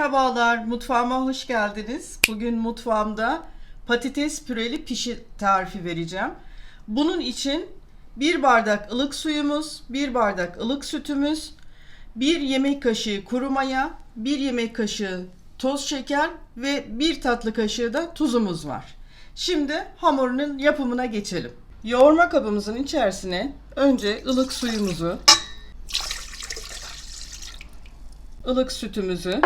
Merhabalar, mutfağıma hoş geldiniz. Bugün mutfağımda patates püreli pişi tarifi vereceğim. Bunun için 1 bardak ılık suyumuz, 1 bardak ılık sütümüz, 1 yemek kaşığı kuru maya, 1 yemek kaşığı toz şeker ve 1 tatlı kaşığı da tuzumuz var. Şimdi hamurunun yapımına geçelim. Yoğurma kabımızın içerisine önce ılık suyumuzu, ılık sütümüzü,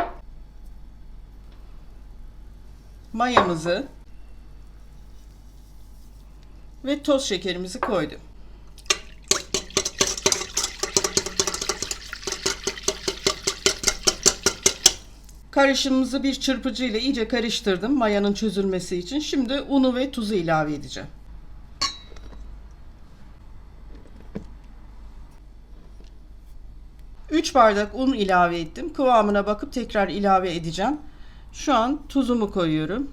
mayamızı ve toz şekerimizi koydum. Karışımımızı bir çırpıcı ile iyice karıştırdım mayanın çözülmesi için. Şimdi unu ve tuzu ilave edeceğim. Üç bardak un ilave ettim. Kıvamına bakıp tekrar ilave edeceğim. Şu an tuzumu koyuyorum.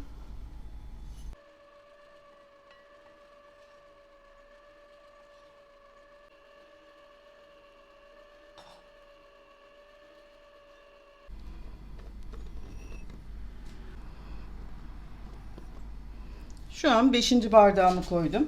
Şu an 5. bardağımı koydum.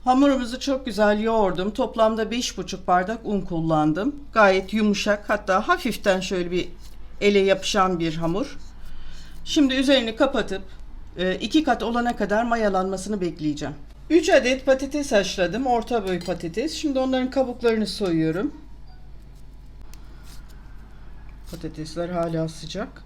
Hamurumuzu çok güzel yoğurdum. Toplamda 5,5 bardak un kullandım. Gayet yumuşak, hatta hafiften şöyle bir ele yapışan bir hamur. Şimdi üzerini kapatıp 2 kat olana kadar mayalanmasını bekleyeceğim. 3 adet patates haşladım. Orta boy patates. Şimdi onların kabuklarını soyuyorum. Patatesler hala sıcak.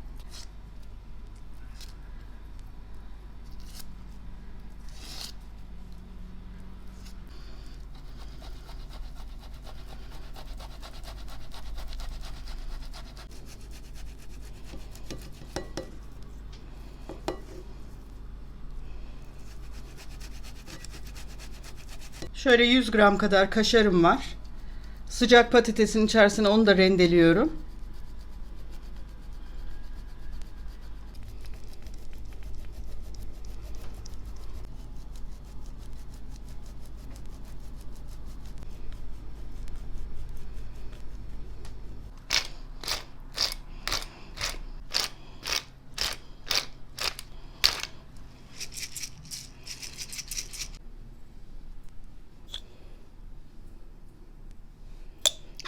Şöyle 100 gram kadar kaşarım var. Sıcak patatesin içerisine onu da rendeliyorum.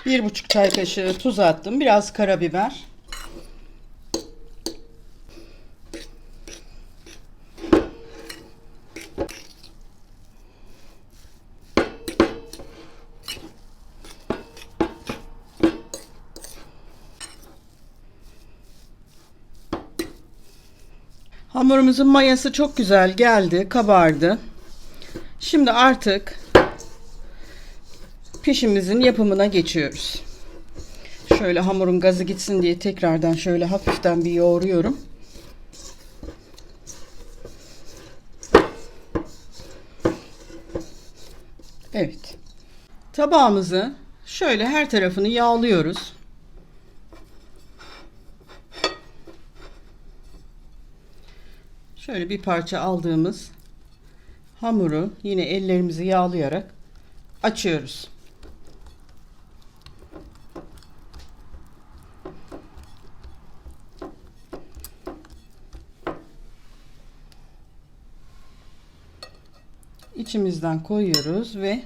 Bir buçuk çay kaşığı tuz attım. Biraz karabiber. Hamurumuzun mayası çok güzel geldi, kabardı. Şimdi artık pişimizin yapımına geçiyoruz. Şöyle hamurun gazı gitsin diye tekrardan şöyle hafiften bir yoğuruyorum. Evet. Tabağımızı şöyle her tarafını yağlıyoruz. Şöyle bir parça aldığımız hamuru yine ellerimizi yağlayarak açıyoruz. İçimizden koyuyoruz ve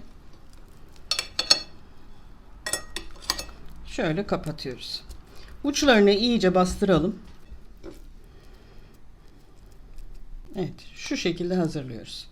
şöyle kapatıyoruz. Uçlarını iyice bastıralım. Evet, şu şekilde hazırlıyoruz.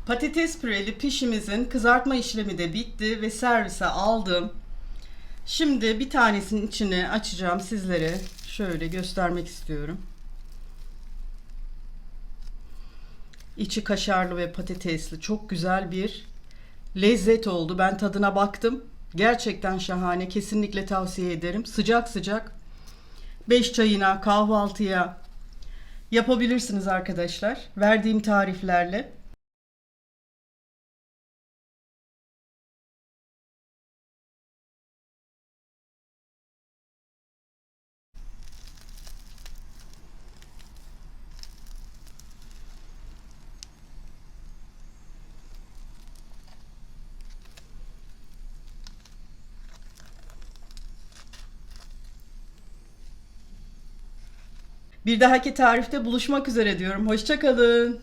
Patates püreli pişimizin kızartma işlemi de bitti ve servise aldım. Şimdi bir tanesinin içini açacağım, sizlere şöyle göstermek istiyorum. İçi kaşarlı ve patatesli, çok güzel bir lezzet oldu. Ben tadına baktım. Gerçekten şahane. Kesinlikle tavsiye ederim. Sıcak sıcak 5 çayına, kahvaltıya yapabilirsiniz arkadaşlar. Verdiğim tariflerle. Bir dahaki tarifte buluşmak üzere diyorum. Hoşça kalın.